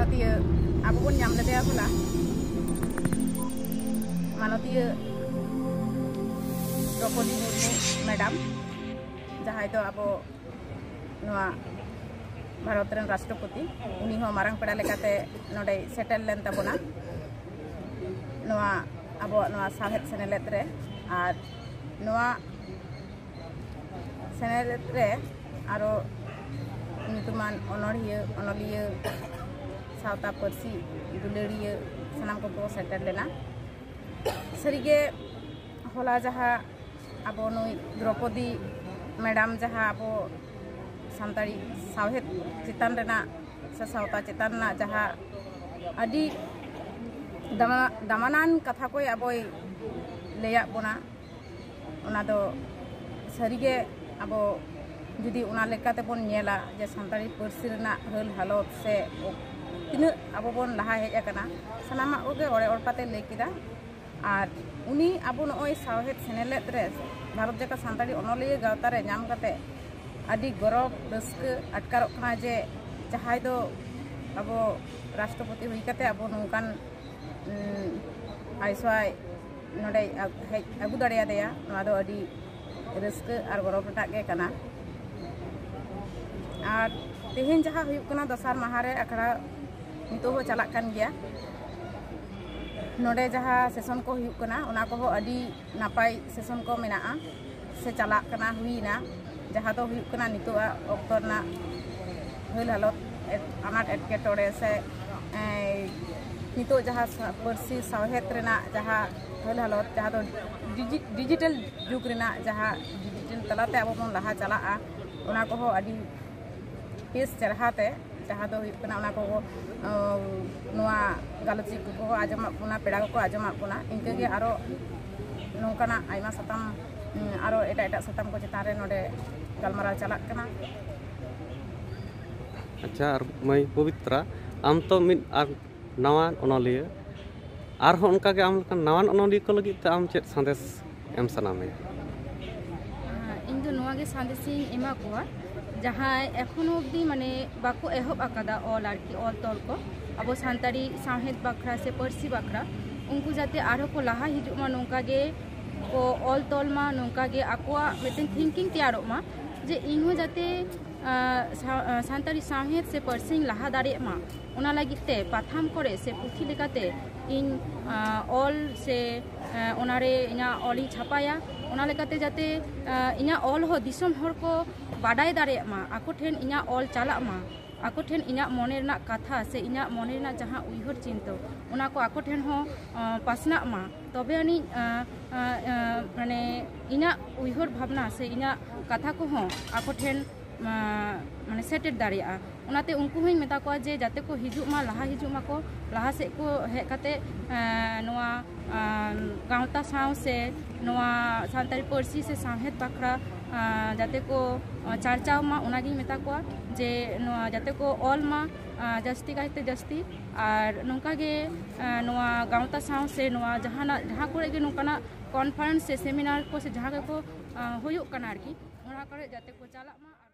मानवतीय अब बन नाम लेदेया होला मानवतीय द्रौपदी मुर्मू मैडम जहाँ तो अब भारत रन राष्ट्रपति उनी हो मारंग पेड़ा लेकाते नोडे सेटल लेन तबोना अब साहेद सेनेलेद रे और सेनेलेद रे आरो नितुमान अनलिया सावता परसी दुलड़िया सानाम को सेटल लेना सरीगे होला जहाँ अब नुई द्रौपदी मैडम जहाँ अब सानताड़ी साहेद चितान रेना से सावता चितान ना जहाँ अडी दामानान कथा को अब लैया बोना उना दो सरीगे अब जुदी उना लेकाते बोन नेला जे सानताड़ी पार्सी रेना हाल हालत से तीना अब बोन लहा हेज आकना सानामा ओगे ओरे ओरपाते लई किदा और उनी अब नय साहेद सेनेलेद रे भारत जाका सानताड़ी अनलिया गावता रे नाम काते अडी गौरव रस्क अटकारक कना जे जहाँ दो अब राष्ट्रपति हुई काते अब नौकान आइसवाय नोडे हेज आगु दाड़ेयादेया नोआ दो अडी रस्क और गौरव रटा गे कना और तेहेन जहाँ हुयुक कना दसार माहारे अखड़ा नितो हो चलाक कान गया नोडे जहाँ सेशन को हुयुक कना उना को अडी नापाय सेशन को मेना से चलाक कना हुईना जहाँ तो हुयुक कना नितो अक्तरना हाल हालत आनाट एटकेटोड़े से नितो जहाँ पार्सी साहेद रेना जहाँ हाल हालत जहाँ तो डिजिटल जुग रेना जहाँ डिजिटल तलाते अब बन लहा चला उना को अडी पेस चरहाते जहाँ तो हुयुक कना उना को नोआ गालोची को आजमा पुना पेड़ा को आजमा पुना इनके गे आरो नौकाना आयमा सताम आरो एटा एटा सताम को चितान रे नोडे गलमाराव चलाक कना। अच्छा मई पवित्रा आम तो मिद आर नवान अनलिया आर हो उनका के आम नवान अनलिया को लगी आम चेत संदेश एम सनामे इन दो नोआ गे संदेशिंग एमा कोआ जहाँ एखोनो अब्दी माने बाको एहब आकादा ऑल आरकी ऑल तोल को अब सानताड़ी साहेद बाखरा से पार्सी बाखरा उनको जाते आरो को लहा हिजुमा नोंका गे को ऑल तोल मा नोंका गे आकोआ मिटेन थिंकिंग तैयारो मा जे इनहो जाते सानताड़ी साहेद से पार्सी लहा दाड़े मा उना लागिते पाथाम करे से पुथी लेकाते इन ऑल से उनारे इना ऑली छापाया उना लेकाते जाते इना ऑल हो दिसम हर को बाडाय दाड़े मा आको ठेन इना ऑल चला मा आको ठेन इना मने रना कथा से इना मने रना जहाँ उइहर चिंतो उना को आको ठेन हो पासना मा तबे आनी माने इना उइहर भावना से इना कथा को हो आको ठेन माने सेटेट दाड़ेया उनाते उनको हई मेता को जे जाते को हिजुक मा को लहा से को हे काते नोआ गावता साव से नोआ सानताड़ी पार्सी से साहेद बाखरा जाते को चर्चाव मा उनागी मेता को जे नोआ जाते को ऑल मा जस्ती कायते जस्ती और नोंका गे नोआ गावता साव से नोआ जहाँ कोरे गे नोंकाना कॉन्फ्रेंस से सेमिनार को से जहाँ को होयुक कना आरकी उना करे जाते को चला मा।